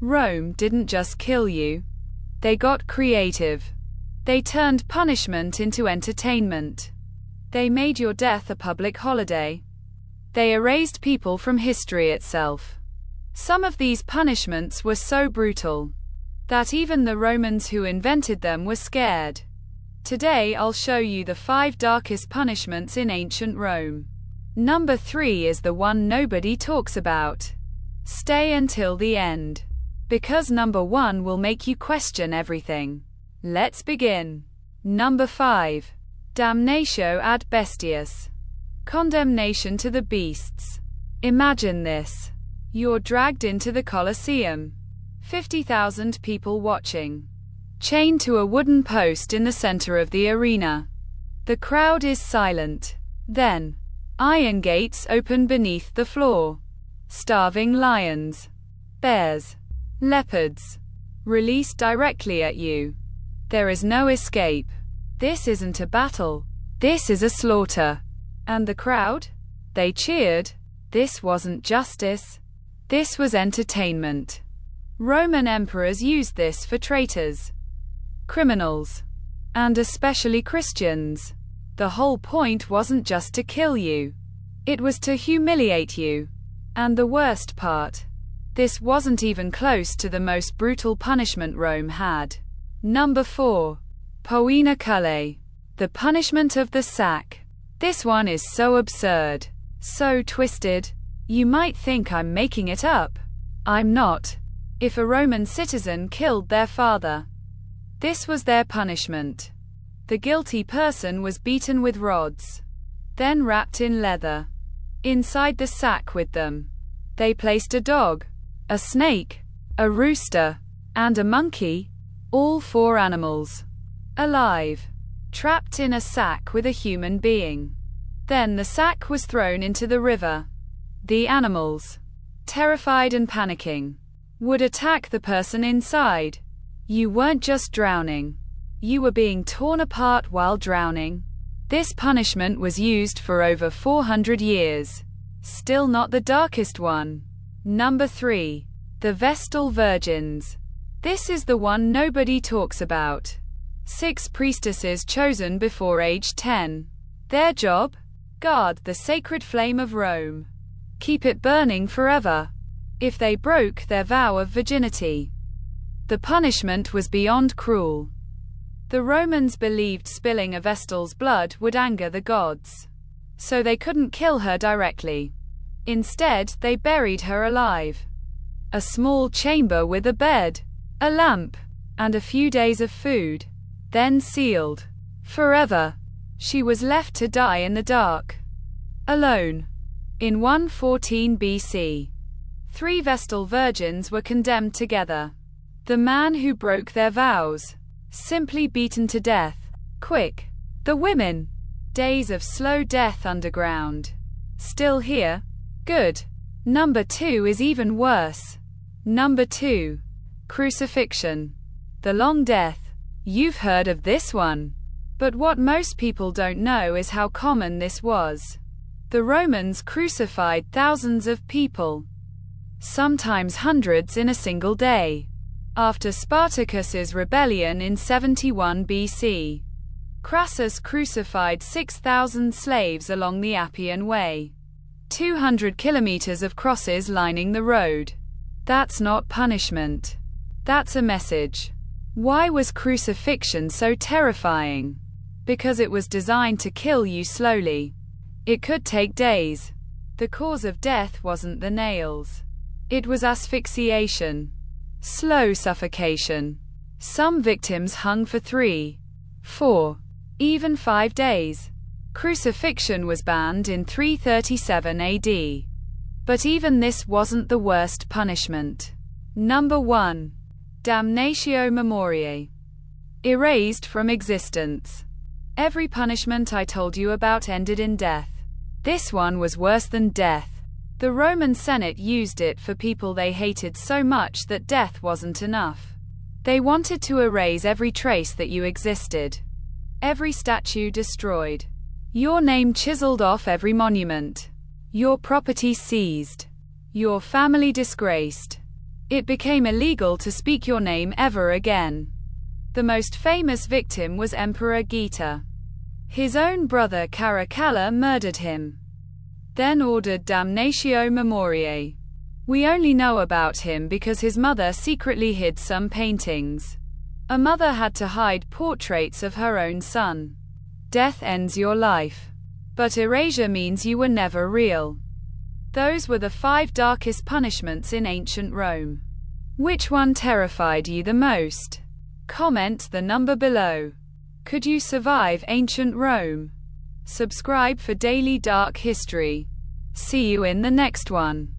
Rome didn't just kill you. They got creative. They turned punishment into entertainment. They made your death a public holiday. They erased people from history itself. Some of these punishments were so brutal that even the Romans who invented them were scared. Today I'll show you the 5 darkest punishments in ancient Rome. Number 3 is the one nobody talks about. Stay until the end. Because number 1 will make you question everything. Let's begin. Number 5. Damnatio ad bestias. Condemnation to the beasts. Imagine this. You're dragged into the Colosseum. 50,000 people watching. Chained to a wooden post in the center of the arena. The crowd is silent. Then, iron gates open beneath the floor. Starving lions, bears, leopards, released directly at you. There is no escape. This isn't a battle. This is a slaughter. And the crowd? They cheered. This wasn't justice. This was entertainment. Roman emperors used this for traitors, criminals, and especially Christians. The whole point wasn't just to kill you. It was to humiliate you. And the worst part, this wasn't even close to the most brutal punishment Rome had. Number 4. Poena cullae. The punishment of the sack. This one is so absurd, so twisted. You might think I'm making it up. I'm not. If a Roman citizen killed their father, this was their punishment. The guilty person was beaten with rods, then wrapped in leather. Inside the sack with them, they placed a dog, a snake, a rooster, and a monkey, all 4 animals, alive, trapped in a sack with a human being. Then the sack was thrown into the river. The animals, terrified and panicking, would attack the person inside. You weren't just drowning. You were being torn apart while drowning. This punishment was used for over 400 years. Still not the darkest one. Number 3. The Vestal Virgins. This is the one nobody talks about. 6 priestesses chosen before age 10. Their job? Guard the sacred flame of Rome. Keep it burning forever. If they broke their vow of virginity, the punishment was beyond cruel. The Romans believed spilling a Vestal's blood would anger the gods, so they couldn't kill her directly. Instead, they buried her alive. A small chamber with a bed, a lamp, and a few days of food. Then sealed forever. She was left to die in the dark, alone. In 114 BC, 3 Vestal virgins were condemned together. The man who broke their vows, simply beaten to death. Quick. The women, days of slow death underground. Still here? Good. Number 2 is even worse. Number 2. Crucifixion. The long death. You've heard of this one. But what most people don't know is how common this was. The Romans crucified thousands of people, sometimes hundreds in a single day. After Spartacus's rebellion in 71 BC, Crassus crucified 6,000 slaves along the Appian Way. 200 kilometers of crosses lining the road. That's not punishment. That's a message. Why was crucifixion so terrifying? Because it was designed to kill you slowly. It could take days. The cause of death wasn't the nails. It was asphyxiation. Slow suffocation. Some victims hung for 3, 4, even 5 days. Crucifixion was banned in 337 AD. But even this wasn't the worst punishment. Number 1. Damnatio memoriae. Erased from existence. Every punishment I told you about ended in death. This one was worse than death. The Roman Senate used it for people they hated so much that death wasn't enough. They wanted to erase every trace that you existed. Every statue destroyed. Your name chiseled off every monument. Your property seized. Your family disgraced. It became illegal to speak your name ever again. The most famous victim was Emperor Geta. His own brother Caracalla murdered him, then ordered damnatio memoriae. We only know about him because his mother secretly hid some paintings. A mother had to hide portraits of her own son. Death ends your life, but erasure means you were never real. Those were the 5 darkest punishments in ancient Rome. Which one terrified you the most? Comment the number below. Could you survive ancient Rome? Subscribe for daily dark history. See you in the next one.